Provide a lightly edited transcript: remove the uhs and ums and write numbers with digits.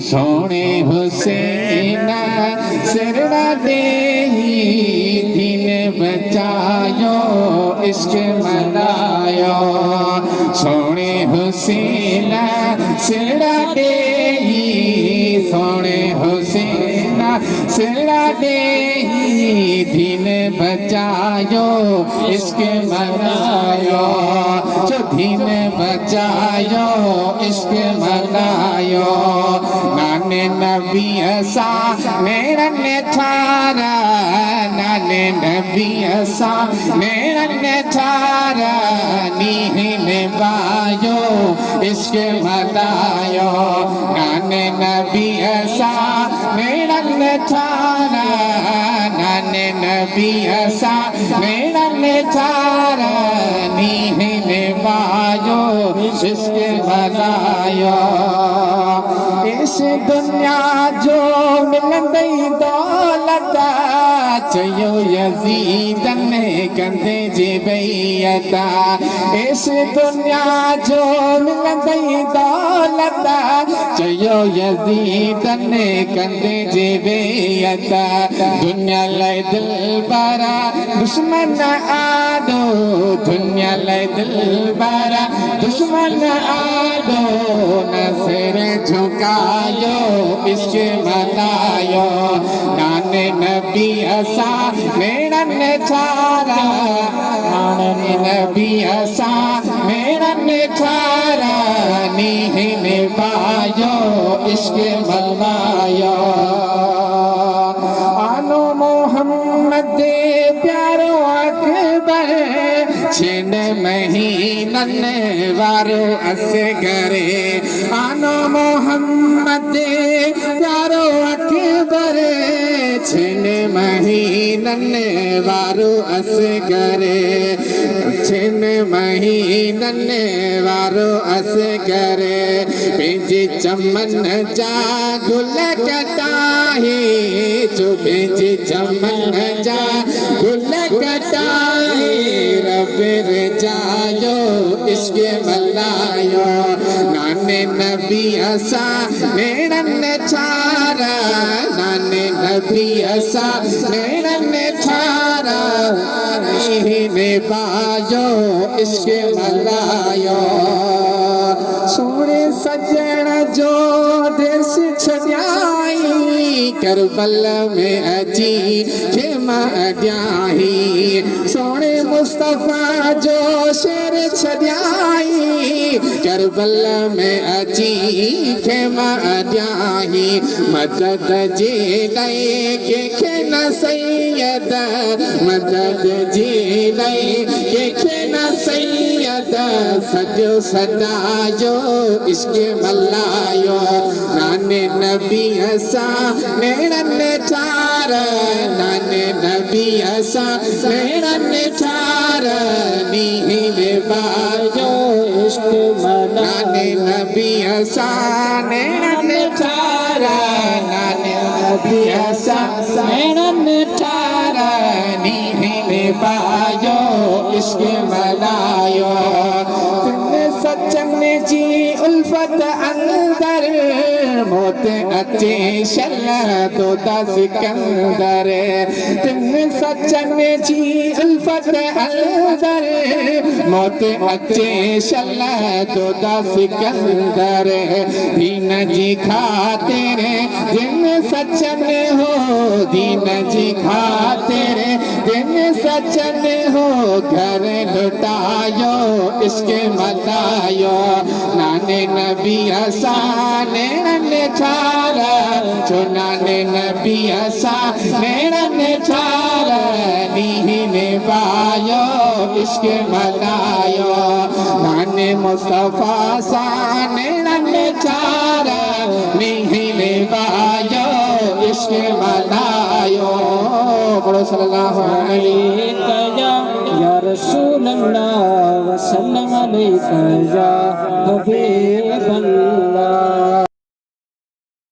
सोने हुसैन सिरना दे दिन बचायो इश्क मनायो सोने हुसैन सिरना दे सोने हुसैन सिरना दे दिन बचायो इश्क मनायो जो दिन बचायो इश्क मनायो नाने नबी असा मेरा ने थारा नाने नबी असा मेरा ने थारा नीहिन बायो इश्क मनायो नाने नबी असा मेरा ने थारा नाने नबी असा मेरा ने थारा नीहिन बायो इश्क मनायो इस दुनिया जो मिलंदी दौलत चयो यज़ीदन कंदे जी बैयता इस दुनिया जो मिलंदी दौलत चयो यज़ीदन कंदे जी बैयता दुनिया लय दिल बरा दुश्मन आदो दुनिया लय दिल बरा दुश्मन आदो नसर झुकायो इश्क मनायो नाने नबी असा मेरा ने थारा नाने नबी असा मेरा ने थारा नीहिन बायो इश्क मनायो आनो मोहम्मद प्यारो अकबर छिन महीनन वारो असगरे आनो मोहम्मद प्यारो अकबर छिन महीनन वारो असगरे छिन महीनन वारो असगरे पंहिंजे चमन जा गुल कटाहे जो पंहिंजे चमन जा गुल कटाहे रबर जायो इश्क मनायो नाने नबी असा मेरा ने थारा नाने नबी असा मेरा ने थारा नीहिन बायो इश्क मनायो सोने सजण जो देश छॾियाई करबल में अची खेमा अॾियाही सोने मुस्तफ़ा जो शेर छॾियाई करबल में अची खेमा अॾियाही मदद जे लाइ कंहिंखे न सैयद मदद जे लाइ कंहिंखे न सैयद सॼो सदायो इश्क मल्हायो नाने नबी असा मेरा ने थारा नाने नबी असा मेरा ने थारा नीहिन बायो इश्क नाने नबी असा मेरा ने थारा नाने नबी असा मेरा ने थारा नीहिन बायो इश्क मनायो सचन जी उल्फत अंदर मौत अचे शल तो सिकंदर तिन सचन जी उल्फत अंदर मौत अचे शल तो सिकंदर दीन जी खातिर जिन सचन हो दीन जी खातिर जिन सचन हो घर लुटायो इश्क मनायो नाने नबी असा मेरा ने थारा जो नाने नबी असा मेरा ने थारा नीहिन बायो इश्क मनायो नाने मुस्तफ़ा सा मेरा ने थारा नीहिन बायो इश्क मनायो बोलो सल्लल्लाहु अलैहि या रसूल अल्लाह वसल्लम अलैका या हबीब